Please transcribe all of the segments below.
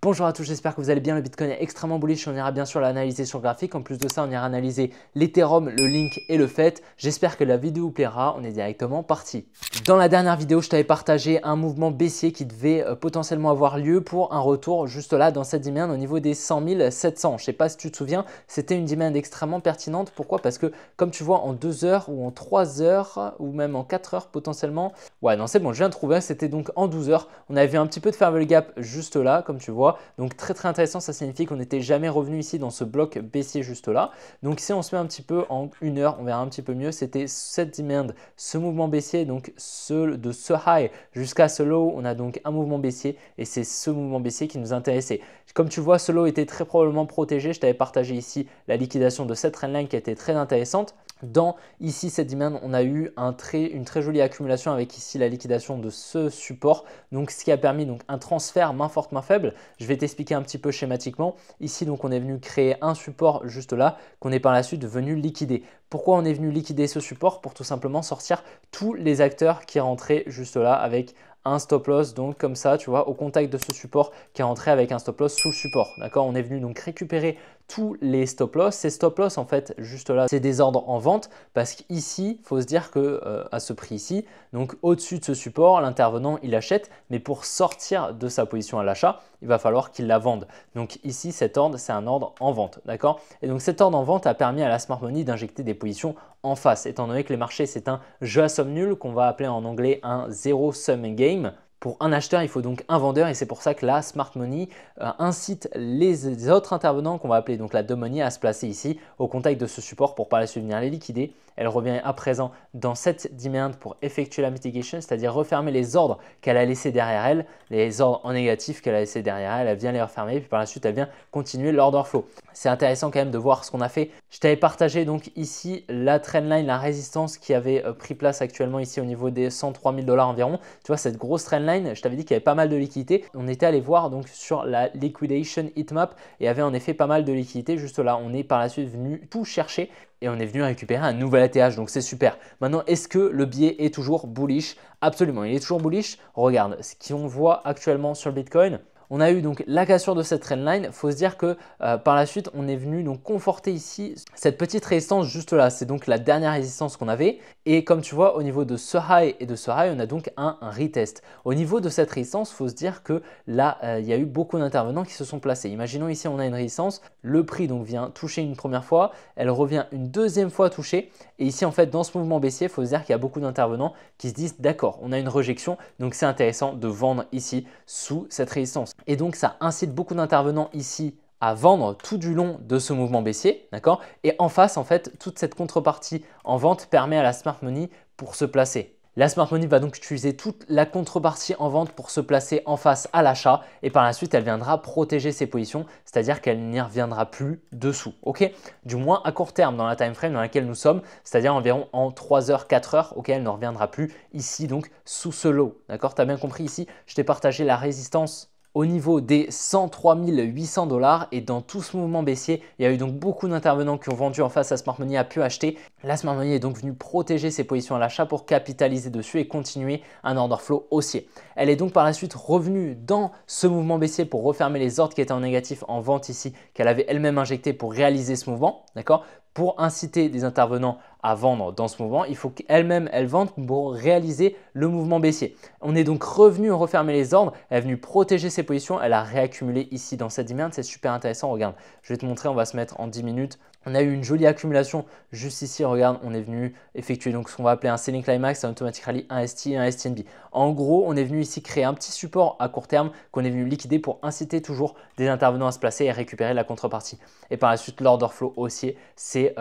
Bonjour à tous, j'espère que vous allez bien. Le Bitcoin est extrêmement bullish. On ira bien sûr l'analyser sur le graphique. En plus de ça, on ira analyser l'Ethereum, le Link et le FET. J'espère que la vidéo vous plaira. On est directement parti. Dans la dernière vidéo, je t'avais partagé un mouvement baissier qui devait potentiellement avoir lieu pour un retour juste là dans cette demand au niveau des 100 700. Je ne sais pas si tu te souviens, c'était une demand extrêmement pertinente. Pourquoi? Parce que comme tu vois, en 2 heures ou en 3 heures ou même en 4 heures potentiellement. Ouais, non, c'est bon, je viens de trouver. C'était donc en 12 heures. On avait vu un petit peu de fair gap juste là, comme tu vois. Donc très intéressant, ça signifie qu'on n'était jamais revenu ici dans ce bloc baissier juste là. Donc si on se met un petit peu en 1 heure, on verra un petit peu mieux. C'était cette demand, ce mouvement baissier, donc de ce high jusqu'à ce low, on a donc un mouvement baissier et c'est ce mouvement baissier qui nous intéressait. Comme tu vois, ce low était très probablement protégé. Je t'avais partagé ici la liquidation de cette trendline qui était très intéressante. Dans ici cette demand, on a eu une très jolie accumulation avec ici la liquidation de ce support. Donc ce qui a permis donc un transfert main forte, main faible. Je vais t'expliquer un petit peu schématiquement. Ici donc on est venu créer un support juste là qu'on est par la suite venu liquider. Pourquoi on est venu liquider ce support? Pour tout simplement sortir tous les acteurs qui rentraient juste là avec un stop loss, donc comme ça, tu vois, au contact de ce support qui est rentré avec un stop loss sous le support. D'accord? On est venu donc récupérer tous les stop loss. Ces stop loss, en fait, juste là, c'est des ordres en vente parce qu'ici, il faut se dire que à ce prix ici, donc au-dessus de ce support, l'intervenant, il achète, mais pour sortir de sa position à l'achat, il va falloir qu'il la vende. Donc ici, cet ordre, c'est un ordre en vente. D'accord? Et donc cet ordre en vente a permis à la smart money d'injecter des positions en face, étant donné que les marchés, c'est un jeu à somme nulle qu'on va appeler en anglais un zero sum game. Pour un acheteur, il faut donc un vendeur et c'est pour ça que la smart money incite les autres intervenants qu'on va appeler donc la dumb money à se placer ici au contact de ce support pour par la suite venir les liquider. Elle revient à présent dans cette demand pour effectuer la mitigation, c'est-à-dire refermer les ordres qu'elle a laissés derrière elle, les ordres en négatif qu'elle a laissés derrière elle, elle vient les refermer puis par la suite elle vient continuer l'order flow. C'est intéressant quand même de voir ce qu'on a fait. Je t'avais partagé donc ici la trendline, la résistance qui avait pris place actuellement ici au niveau des 103 000 $ environ. Tu vois cette grosse trendline, je t'avais dit qu'il y avait pas mal de liquidités. On était allé voir donc sur la liquidation heatmap et avait en effet pas mal de liquidités juste là. On est par la suite venu tout chercher et on est venu récupérer un nouvel ATH, donc c'est super. Maintenant, est-ce que le biais est toujours bullish? Absolument, il est toujours bullish. Regarde, ce qu'on voit actuellement sur le Bitcoin, on a eu donc la cassure de cette trendline. Il faut se dire que par la suite, on est venu donc conforter ici cette petite résistance juste là. C'est donc la dernière résistance qu'on avait. Et comme tu vois, au niveau de ce high et de ce high, on a donc un retest. Au niveau de cette résistance, il faut se dire que là, il y a eu beaucoup d'intervenants qui se sont placés. Imaginons ici, on a une résistance. Le prix donc vient toucher une première fois. Elle revient une deuxième fois toucher. Et ici, en fait, dans ce mouvement baissier, il faut se dire qu'il y a beaucoup d'intervenants qui se disent d'accord, on a une rejection. Donc, c'est intéressant de vendre ici sous cette résistance. Et donc, ça incite beaucoup d'intervenants ici à vendre tout du long de ce mouvement baissier, d'accord? Et en face, en fait, toute cette contrepartie en vente permet à la smart money pour se placer. La smart money va donc utiliser toute la contrepartie en vente pour se placer en face à l'achat et par la suite, elle viendra protéger ses positions, c'est-à-dire qu'elle n'y reviendra plus dessous, ok? Du moins à court terme dans la time frame dans laquelle nous sommes, c'est-à-dire environ en 3 heures, 4 heures, ok? Elle ne reviendra plus ici donc sous ce low, d'accord? Tu as bien compris ici, je t'ai partagé la résistance au niveau des 103 800 $ et dans tout ce mouvement baissier, il y a eu donc beaucoup d'intervenants qui ont vendu en face. La smart money a pu acheter. La smart money est donc venue protéger ses positions à l'achat pour capitaliser dessus et continuer un order flow haussier. Elle est donc par la suite revenue dans ce mouvement baissier pour refermer les ordres qui étaient en négatif en vente ici qu'elle avait elle-même injecté pour réaliser ce mouvement, d'accord? Pour inciter des intervenants à vendre dans ce mouvement, il faut qu'elle-même elle vende pour réaliser le mouvement baissier. On est donc revenu refermer les ordres, elle est venue protéger ses positions, elle a réaccumulé ici dans cette demand, c'est super intéressant. Regarde, je vais te montrer, on va se mettre en 10 minutes. On a eu une jolie accumulation juste ici, regarde, on est venu effectuer donc ce qu'on va appeler un selling climax, un automatic rally, un ST et un STNB. En gros, on est venu ici créer un petit support à court terme qu'on est venu liquider pour inciter toujours des intervenants à se placer et récupérer la contrepartie. Et par la suite, l'order flow haussier, c'est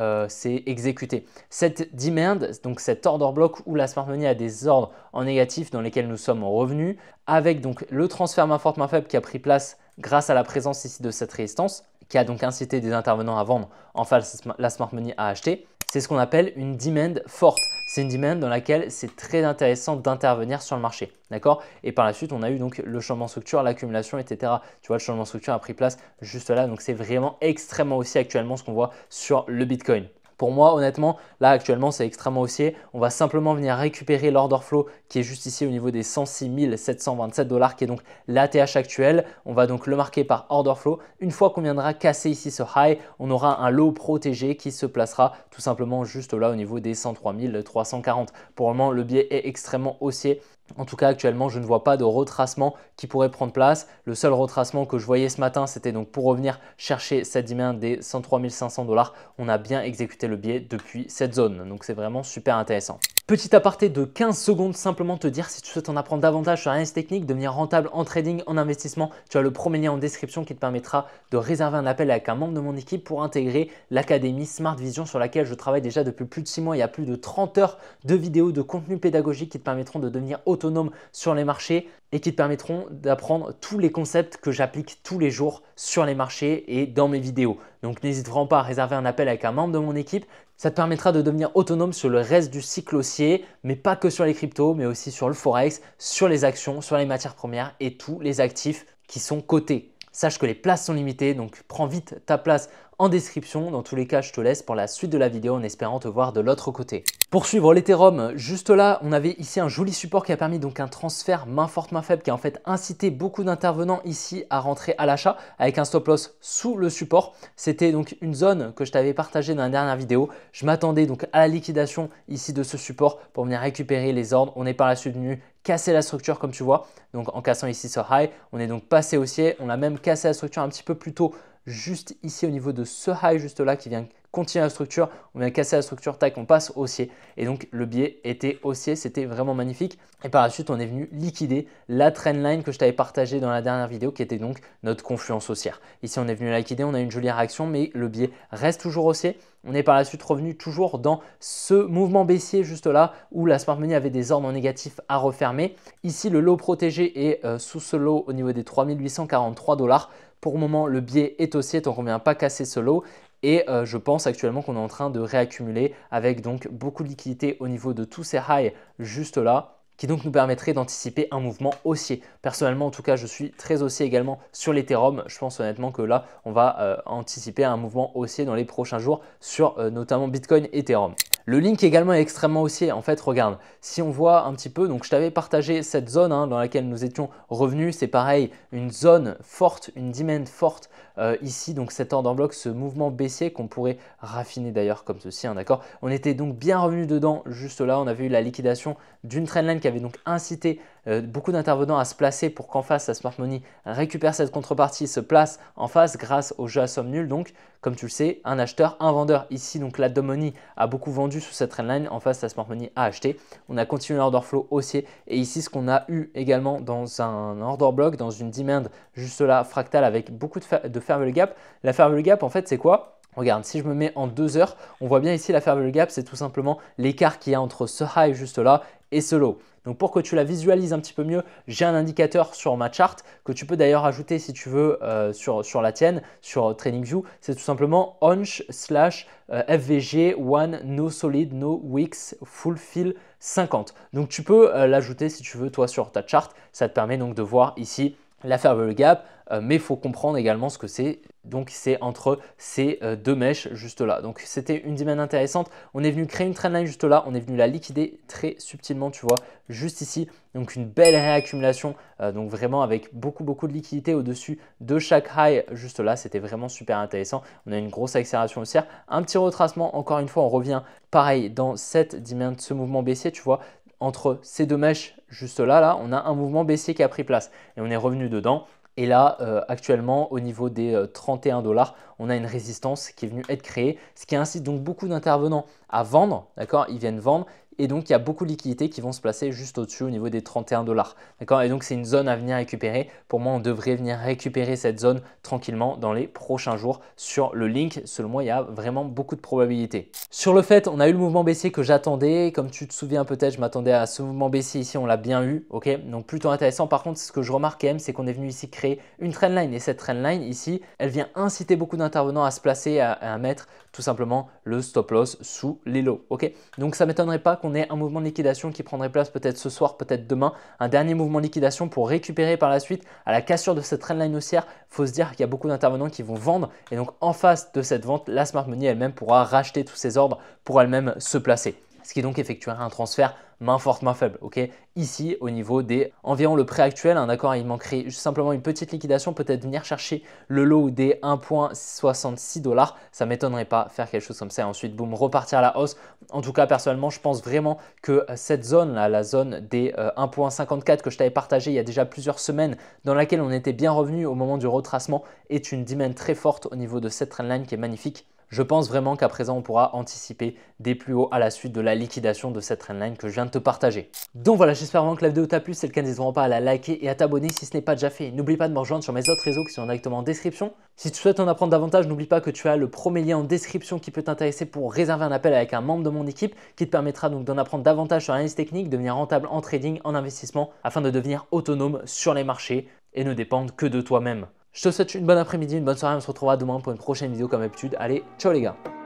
exécuté. Cette demand, donc cet order block où la smart money a des ordres en négatif dans lesquels nous sommes revenus, avec donc le transfert main forte, main faible qui a pris place grâce à la présence ici de cette résistance, qui a donc incité des intervenants à vendre, en face la smart money à acheter. C'est ce qu'on appelle une demand forte. C'est une demand dans laquelle c'est très intéressant d'intervenir sur le marché. D'accord? Et par la suite, on a eu donc le changement de structure, l'accumulation, etc. Tu vois, le changement de structure a pris place juste là. Donc, c'est vraiment extrêmement aussi actuellement ce qu'on voit sur le Bitcoin. Pour moi, honnêtement, là actuellement, c'est extrêmement haussier. On va simplement venir récupérer l'order flow qui est juste ici au niveau des 106 727 $, qui est donc l'ATH actuel. On va donc le marquer par order flow. Une fois qu'on viendra casser ici ce high, on aura un low protégé qui se placera tout simplement juste là au niveau des 103 340. Pour le moment, le biais est extrêmement haussier. En tout cas, actuellement, je ne vois pas de retracement qui pourrait prendre place. Le seul retracement que je voyais ce matin, c'était donc pour revenir chercher cette demand des 103 500 $. On a bien exécuté le biais depuis cette zone. Donc, c'est vraiment super intéressant. Petit aparté de 15 secondes, simplement te dire si tu souhaites en apprendre davantage sur l'analyse technique, devenir rentable en trading, en investissement, tu as le premier lien en description qui te permettra de réserver un appel avec un membre de mon équipe pour intégrer l'académie Smart Vision sur laquelle je travaille déjà depuis plus de 6 mois. Il y a plus de 30 heures de vidéos de contenu pédagogique qui te permettront de devenir autonome sur les marchés et qui te permettront d'apprendre tous les concepts que j'applique tous les jours sur les marchés et dans mes vidéos. Donc n'hésite vraiment pas à réserver un appel avec un membre de mon équipe. Ça te permettra de devenir autonome sur le reste du cycle haussier, mais pas que sur les cryptos, mais aussi sur le forex, sur les actions, sur les matières premières et tous les actifs qui sont cotés. Sache que les places sont limitées, donc prends vite ta place en description. Dans tous les cas, je te laisse pour la suite de la vidéo en espérant te voir de l'autre côté. Pour suivre l'Ethereum, juste là, on avait ici un joli support qui a permis donc un transfert main forte, main faible qui a en fait incité beaucoup d'intervenants ici à rentrer à l'achat avec un stop loss sous le support. C'était donc une zone que je t'avais partagée dans la dernière vidéo. Je m'attendais donc à la liquidation ici de ce support pour venir récupérer les ordres. On est par la suite venu casser la structure comme tu vois. Donc en cassant ici ce high, on est donc passé haussier. On a même cassé la structure un petit peu plus tôt juste ici au niveau de ce high juste là qui vient continuer la structure, on vient casser la structure, tac, on passe haussier et donc le biais était haussier, c'était vraiment magnifique et par la suite on est venu liquider la trendline que je t'avais partagée dans la dernière vidéo qui était donc notre confluence haussière. Ici on est venu la liquider, on a une jolie réaction mais le biais reste toujours haussier. On est par la suite revenu toujours dans ce mouvement baissier juste là où la smart money avait des ordres négatifs à refermer. Ici le low protégé est sous ce low au niveau des 3843 $. Pour le moment, le biais est haussier tant qu'on ne vient pas casser ce low. Et je pense actuellement qu'on est en train de réaccumuler avec donc beaucoup de liquidité au niveau de tous ces highs juste là, qui donc nous permettrait d'anticiper un mouvement haussier. Personnellement, en tout cas, je suis très haussier également sur l'Ethereum. Je pense honnêtement que là, on va anticiper un mouvement haussier dans les prochains jours sur notamment Bitcoin et Ethereum. Le link également est extrêmement haussier. En fait, regarde, si on voit un petit peu, donc je t'avais partagé cette zone dans laquelle nous étions revenus. C'est pareil, une zone forte, une demand forte ici. Donc cet order block, ce mouvement baissier qu'on pourrait raffiner d'ailleurs comme ceci, d'accord. On était donc bien revenu dedans juste là. On avait eu la liquidation d'une trendline qui avait donc incité beaucoup d'intervenants à se placer pour qu'en face, la smart money récupère cette contrepartie, se place en face grâce au jeu à somme nulle. Donc, comme tu le sais, un acheteur, un vendeur. Ici, donc la dumb money a beaucoup vendu sous cette trendline. En face, la smart money a acheté. On a continué l'order flow haussier. Et ici, ce qu'on a eu également dans un order block, dans une demand juste là, fractale avec beaucoup de fair value gap. La fair value gap, en fait, c'est quoi ? Regarde, si je me mets en 2 heures, on voit bien ici la fair value gap, c'est tout simplement l'écart qu'il y a entre ce high juste là et ce low. Donc pour que tu la visualises un petit peu mieux, j'ai un indicateur sur ma charte que tu peux d'ailleurs ajouter si tu veux sur la tienne, sur TradingView. C'est tout simplement Onch / FVG One No Solid No Wicks Full Fill 50. Donc tu peux l'ajouter si tu veux toi sur ta charte. Ça te permet donc de voir ici la fair value gap, mais il faut comprendre également ce que c'est. Donc c'est entre ces deux mèches juste là. Donc c'était une demand intéressante. On est venu créer une trendline juste là. On est venu la liquider très subtilement, tu vois, juste ici. Donc une belle réaccumulation, donc vraiment avec beaucoup de liquidité au-dessus de chaque high juste là. C'était vraiment super intéressant. On a une grosse accélération haussière. Un petit retracement, encore une fois, on revient pareil dans cette demand, ce mouvement baissier, tu vois. Entre ces deux mèches juste là, on a un mouvement baissier qui a pris place et on est revenu dedans. Et là, actuellement, au niveau des 31 $, on a une résistance qui est venue être créée, ce qui incite donc beaucoup d'intervenants à vendre, d'accord? Ils viennent vendre et donc il y a beaucoup de liquidités qui vont se placer juste au-dessus au niveau des 31 $, d'accord? Et donc c'est une zone à venir récupérer. Pour moi, on devrait venir récupérer cette zone tranquillement dans les prochains jours sur le link. Selon moi, il y a vraiment beaucoup de probabilités. Sur le fait, on a eu le mouvement baissier que j'attendais. Comme tu te souviens peut-être, je m'attendais à ce mouvement baissier ici, on l'a bien eu, ok? Donc plutôt intéressant. Par contre, ce que je remarque quand même, c'est qu'on est venu ici créer une trendline et cette trendline ici, elle vient inciter beaucoup d'intervenants à se placer, à mettre tout simplement le stop loss sous les lows. Ok, donc ça ne m'étonnerait pas qu'on ait un mouvement de liquidation qui prendrait place peut-être ce soir, peut-être demain, un dernier mouvement de liquidation pour récupérer par la suite à la cassure de cette trendline haussière. Il faut se dire qu'il y a beaucoup d'intervenants qui vont vendre et donc en face de cette vente, la smart money elle-même pourra racheter tous ses ordres pour elle-même se placer. Ce qui donc effectuera un transfert main forte, main faible. Ok, ici, au niveau des environ le prix actuel, d'accord, il manquerait simplement une petite liquidation, peut-être venir chercher le lot des 1,66 $. Ça ne m'étonnerait pas faire quelque chose comme ça et ensuite, boum, repartir à la hausse. En tout cas, personnellement, je pense vraiment que cette zone-là, la zone des 1,54 que je t'avais partagé il y a déjà plusieurs semaines, dans laquelle on était bien revenu au moment du retracement, est une demand très forte au niveau de cette trendline qui est magnifique. Je pense vraiment qu'à présent, on pourra anticiper des plus hauts à la suite de la liquidation de cette trendline que je viens de te partager. Donc voilà, j'espère vraiment que la vidéo t'a plu. Si c'est le cas, n'hésite vraiment pas à la liker et à t'abonner si ce n'est pas déjà fait. N'oublie pas de me rejoindre sur mes autres réseaux qui sont directement en description. Si tu souhaites en apprendre davantage, n'oublie pas que tu as le premier lien en description qui peut t'intéresser pour réserver un appel avec un membre de mon équipe qui te permettra donc d'en apprendre davantage sur l'analyse technique, devenir rentable en trading, en investissement afin de devenir autonome sur les marchés et ne dépendre que de toi-même. Je te souhaite une bonne après-midi, une bonne soirée, on se retrouvera demain pour une prochaine vidéo comme d'habitude. Allez, ciao les gars!